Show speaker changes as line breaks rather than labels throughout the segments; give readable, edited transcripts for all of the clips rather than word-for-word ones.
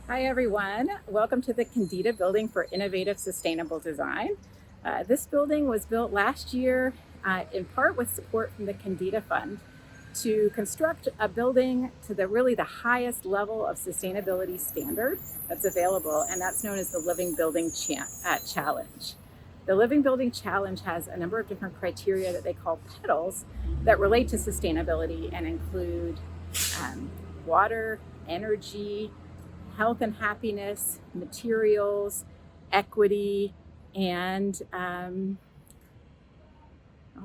Hi everyone, welcome to the Kendeda Building for Innovative Sustainable Design. This building was built last year in part with support from the Kendeda Fund to construct a building to the highest level of sustainability standard that's available, and that's known as the Living Building Challenge. The Living Building Challenge has a number of different criteria that they call petals that relate to sustainability and include water, energy, health and happiness, materials, equity, and health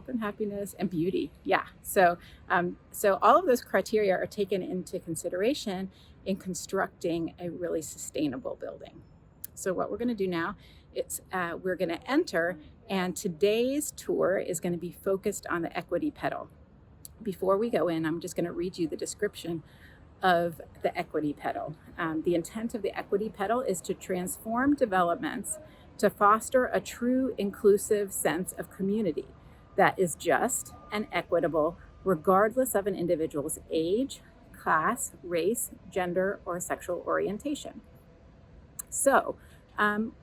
and happiness and beauty. Yeah. So all of those criteria are taken into consideration in constructing a really sustainable building. So what we're going to do now is we're going to enter, and today's tour is going to be focused on the Equity Petal. Before we go in, I'm just going to read you the description of the Equity Petal. The intent of the Equity Petal is to transform developments to foster a true inclusive sense of community that is just and equitable regardless of an individual's age, class, race, gender, or sexual orientation. So,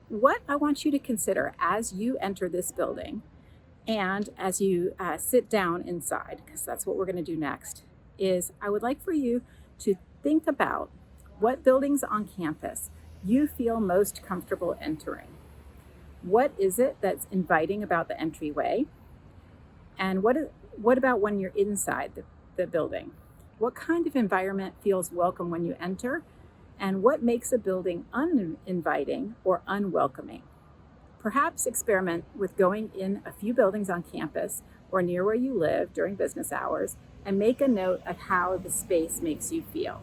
what I want you to consider as you enter this building and as you sit down inside, because that's what we're going to do next, is I would like for you to think about what buildings on campus you feel most comfortable entering. What is it that's inviting about the entryway? And what about when you're inside the building? What kind of environment feels welcome when you enter? And what makes a building uninviting or unwelcoming? Perhaps experiment with going in a few buildings on campus or near where you live during business hours and make a note of how the space makes you feel.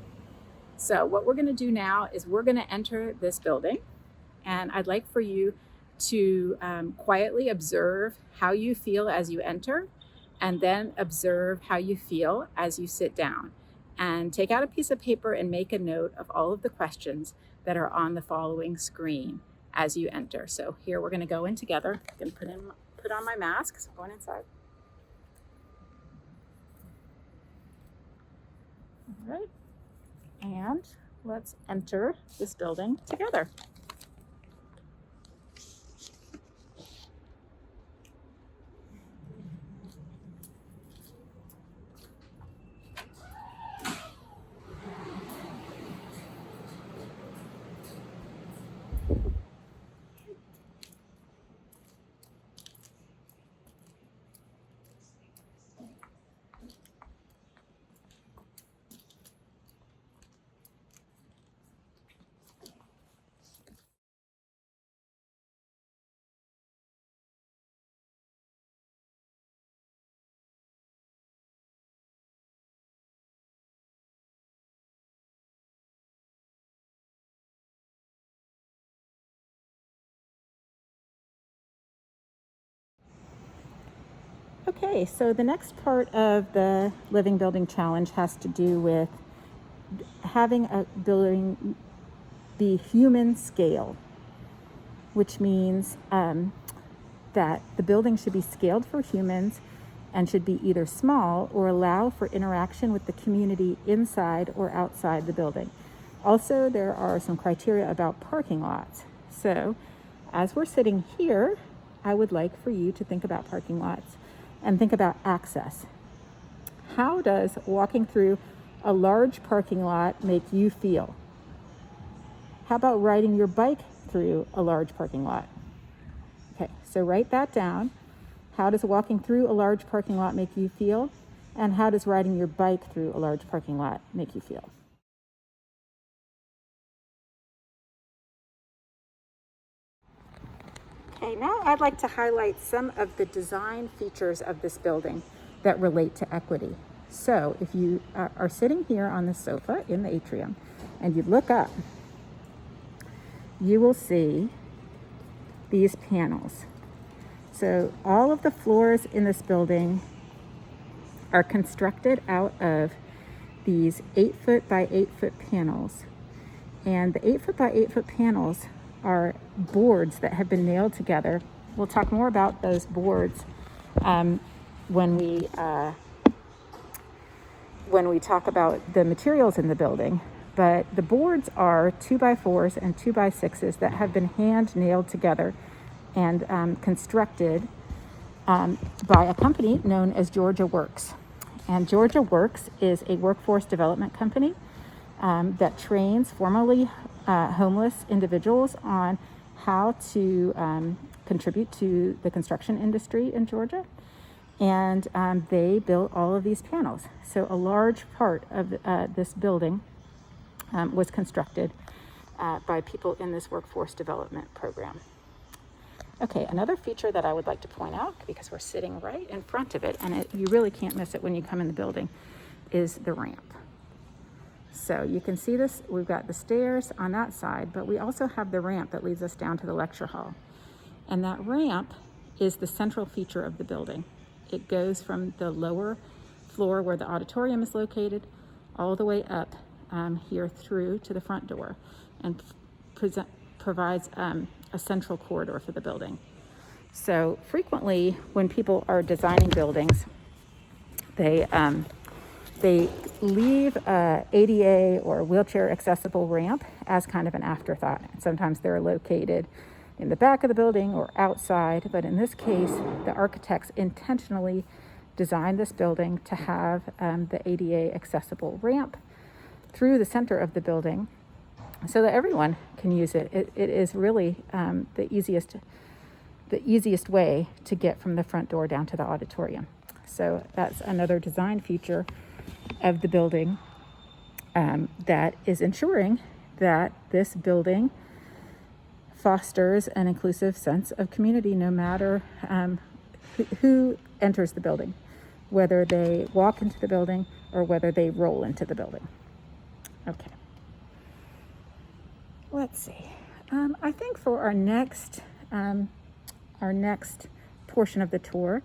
So what we're going to do now is we're going to enter this building, and I'd like for you to quietly observe how you feel as you enter, and then observe how you feel as you sit down. And take out a piece of paper and make a note of all of the questions that are on the following screen as you enter. So here we're going to go in together. I'm going to put on my mask, so I'm going inside. All right, and let's enter this building together. Okay, so the next part of the Living Building Challenge has to do with having a building be human scale, which means that the building should be scaled for humans and should be either small or allow for interaction with the community inside or outside the building. Also, there are some criteria about parking lots. So as we're sitting here, I would like for you to think about parking lots and think about access. How does walking through a large parking lot make you feel? How about riding your bike through a large parking lot? Okay, so write that down. How does walking through a large parking lot make you feel? And how does riding your bike through a large parking lot make you feel? Okay, now I'd like to highlight some of the design features of this building that relate to equity. So if you are sitting here on the sofa in the atrium and you look up, you will see these panels. So all of the floors in this building are constructed out of these 8-foot by 8-foot panels. And the 8-foot by 8-foot panels are boards that have been nailed together. We'll talk more about those boards when we talk about the materials in the building. but the boards are 2x4s and 2x6s that have been hand nailed together and constructed by a company known as Georgia Works. And Georgia Works is a workforce development company that trains formerly homeless individuals on how to contribute to the construction industry in Georgia. And they built all of these panels. So a large part of this building was constructed by people in this workforce development program. Okay, another feature that I would like to point out, because we're sitting right in front of it, and you really can't miss it when you come in the building, is the ramp. So you can see this, we've got the stairs on that side, but we also have the ramp that leads us down to the lecture hall. And that ramp is the central feature of the building. It goes from the lower floor where the auditorium is located all the way up here through to the front door, and provides a central corridor for the building. So frequently when people are designing buildings, they leave a ADA or wheelchair accessible ramp as kind of an afterthought. Sometimes they're located in the back of the building or outside, but in this case, the architects intentionally designed this building to have the ADA accessible ramp through the center of the building so that everyone can use it. It is really the easiest way to get from the front door down to the auditorium. So that's another design feature of the building that is ensuring that this building fosters an inclusive sense of community no matter who enters the building, whether they walk into the building or whether they roll into the building. Okay. Let's see. I think for our next portion of the tour,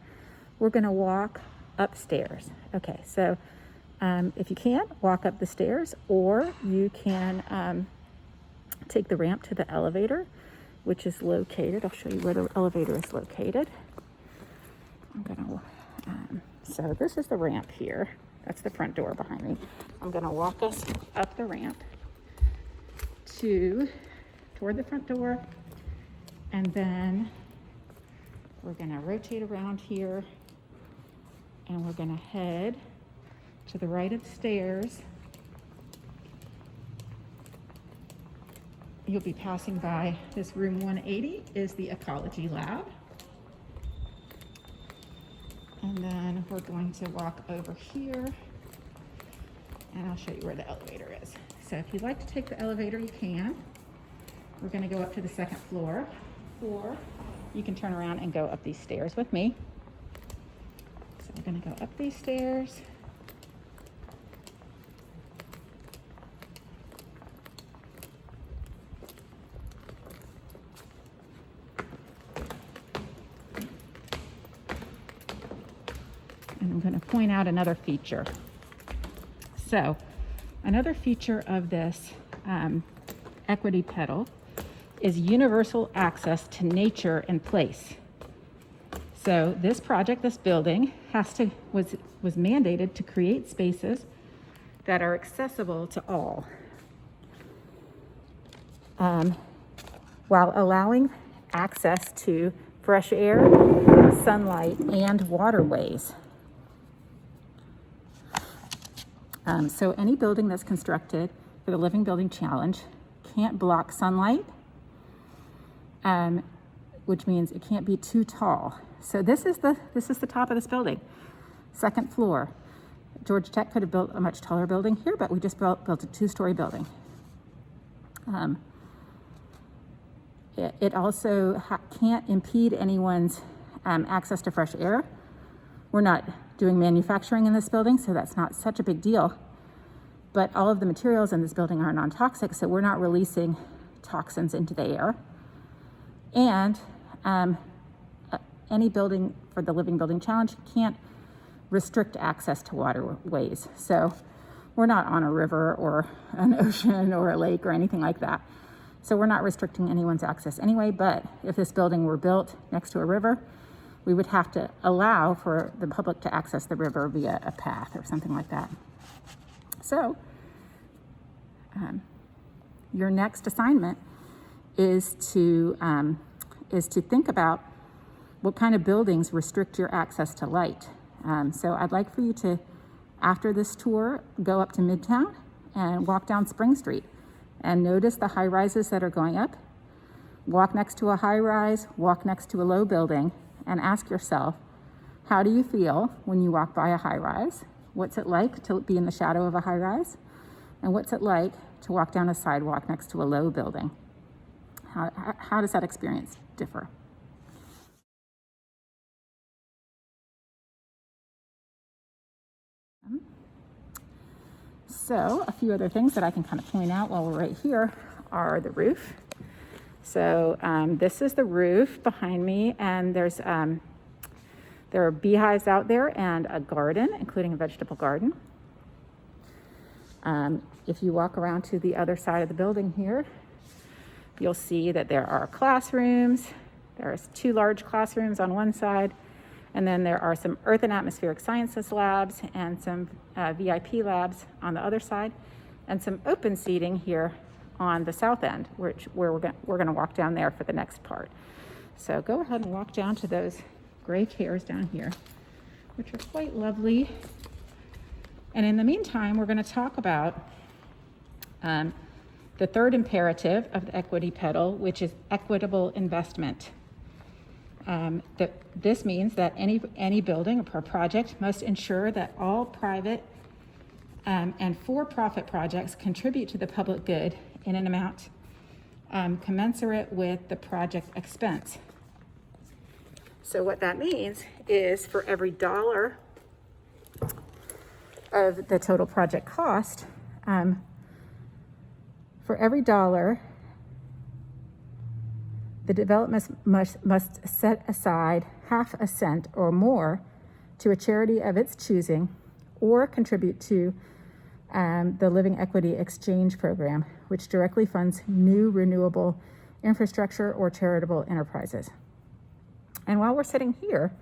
we're going to walk upstairs. Okay, so if you can, walk up the stairs, or you can take the ramp to the elevator, which is located. I'll show you where the elevator is located. So this is the ramp here. That's the front door behind me. I'm going to walk us up the ramp toward the front door, and then we're going to rotate around here, and we're going to head to the right of the stairs. You'll be passing by this room 180 is the ecology lab. And then we're going to walk over here, and I'll show you where the elevator is. So if you'd like to take the elevator, you can. We're going to go up to the second floor, or you can turn around and go up these stairs with me. So we're going to go up these stairs. And I'm going to point out another feature. So another feature of this Equity Petal is universal access to nature and place. So this project, this building, was mandated to create spaces that are accessible to all, while allowing access to fresh air, sunlight, and waterways. So any building that's constructed for the Living Building Challenge can't block sunlight, which means it can't be too tall. So this is the top of this building, second floor. Georgia Tech could have built a much taller building here, but we just built a 2-story building. It also can't impede anyone's access to fresh air. We're not doing manufacturing in this building, so that's not such a big deal. But all of the materials in this building are non-toxic, so we're not releasing toxins into the air. And any building for the Living Building Challenge can't restrict access to waterways. So we're not on a river or an ocean or a lake or anything like that. So we're not restricting anyone's access anyway, but if this building were built next to a river, we would have to allow for the public to access the river via a path or something like that. So your next assignment is to think about what kind of buildings restrict your access to light. So I'd like for you to, after this tour, go up to Midtown and walk down Spring Street and notice the high rises that are going up. Walk next to a high rise, walk next to a low building, and ask yourself, how do you feel when you walk by a high rise? What's it like to be in the shadow of a high rise? And what's it like to walk down a sidewalk next to a low building? How does that experience differ? So a few other things that I can kind of point out while we're right here are the roof. So this is the roof behind me, and there are beehives out there and a garden, including a vegetable garden. If you walk around to the other side of the building here, you'll see that there are classrooms. There's 2 large classrooms on one side, and then there are some Earth and Atmospheric Sciences labs and some VIP labs on the other side, and some open seating here on the south end, where we're going to walk down there for the next part. So go ahead and walk down to those gray chairs down here, which are quite lovely. And in the meantime, we're going to talk about the third imperative of the Equity Petal, which is equitable investment. This means that any building or project must ensure that all private and for-profit projects contribute to the public good in an amount commensurate with the project expense. So what that means is for every dollar of the total project cost, for every dollar, the development must set aside half a cent or more to a charity of its choosing, or contribute to the Living Equity Exchange Program, which directly funds new renewable infrastructure or charitable enterprises. And while we're sitting here,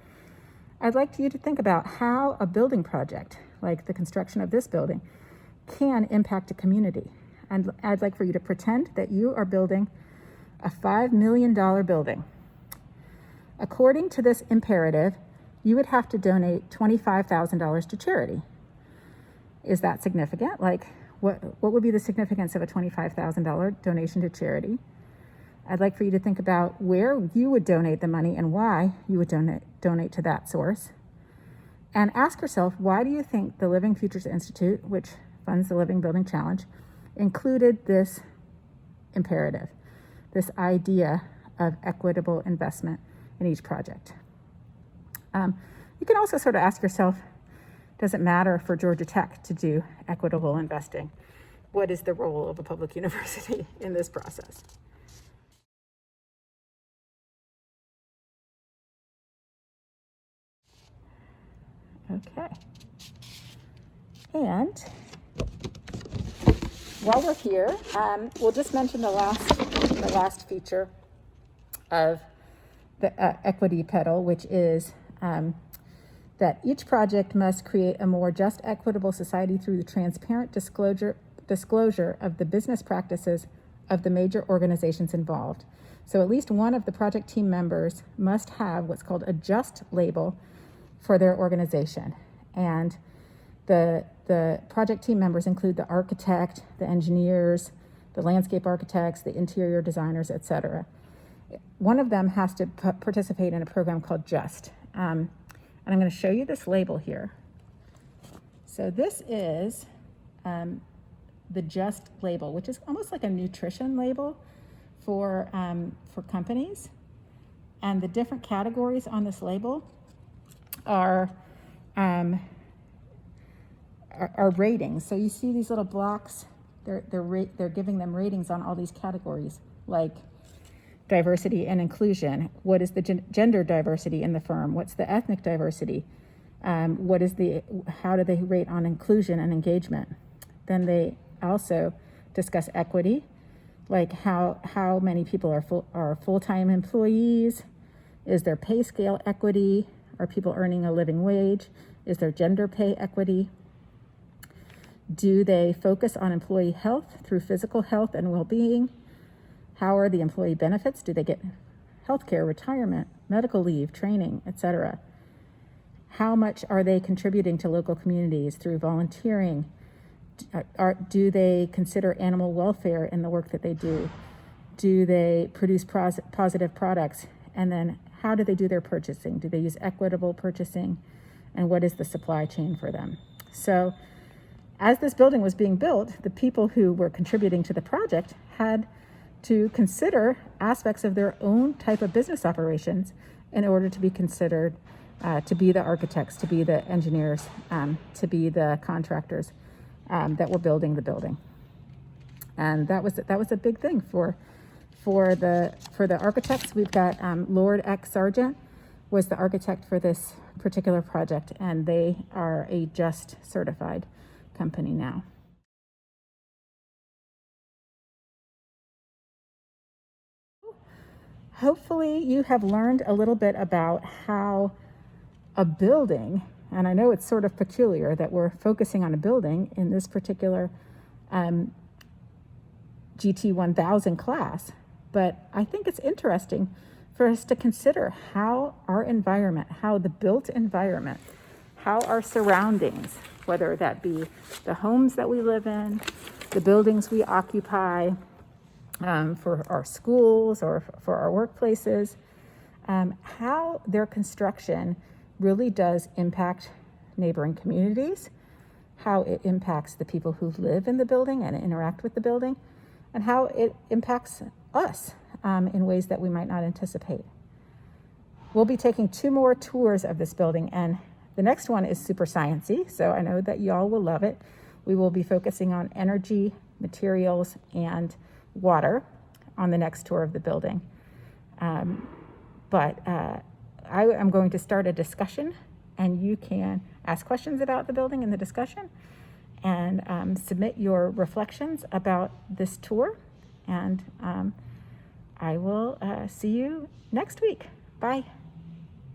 I'd like you to think about how a building project, like the construction of this building, can impact a community. And I'd like for you to pretend that you are building a $5 million building. According to this imperative, you would have to donate $25,000 to charity. Is that significant? Like, what would be the significance of a $25,000 donation to charity? I'd like for you to think about where you would donate the money and why you would donate to that source. And ask yourself, why do you think the Living Futures Institute, which funds the Living Building Challenge, included this imperative, this idea of equitable investment in each project? You can also sort of ask yourself, does it matter for Georgia Tech to do equitable investing? What is the role of a public university in this process? Okay. And while we're here, we'll just mention the last feature of the Equity Petal, which is that each project must create a more just, equitable society through the transparent disclosure of the business practices of the major organizations involved. So at least one of the project team members must have what's called a just label for their organization. And the project team members include the architect, the engineers, the landscape architects, the interior designers, etc. One of them has to participate in a program called JUST. And I'm going to show you this label here. So this is the JUST label, which is almost like a nutrition label for companies. And the different categories on this label are ratings. So you see these little blocks, they're giving them ratings on all these categories, like diversity and inclusion. What is the gender diversity in the firm? What's the ethnic diversity? How do they rate on inclusion and engagement? Then they also discuss equity, like how many people are full-time employees? Is there pay scale equity? Are people earning a living wage? Is there gender pay equity? Do they focus on employee health through physical health and well-being? How are the employee benefits? Do they get healthcare, retirement, medical leave, training, etc.? How much are they contributing to local communities through volunteering? Do they consider animal welfare in the work that they do? Do they produce positive products? And then how do they do their purchasing? Do they use equitable purchasing? And what is the supply chain for them? So as this building was being built, the people who were contributing to the project had to consider aspects of their own type of business operations in order to be considered to be the architects, to be the engineers, to be the contractors that were building the building. And that was a big thing for the architects. We've got Lord X Sargent was the architect for this particular project, and they are a JUST certified company now. Hopefully you have learned a little bit about how a building, and I know it's sort of peculiar that we're focusing on a building in this particular GT 1000 class, but I think it's interesting for us to consider how our environment, how the built environment, how our surroundings, whether that be the homes that we live in, the buildings we occupy, for our schools or for our workplaces, how their construction really does impact neighboring communities, how it impacts the people who live in the building and interact with the building, and how it impacts us in ways that we might not anticipate. We'll be taking 2 more tours of this building, and the next one is super sciencey, so I know that y'all will love it. We will be focusing on energy, materials, and water on the next tour of the building. But I am going to start a discussion, and you can ask questions about the building in the discussion and submit your reflections about this tour. And I will see you next week. Bye.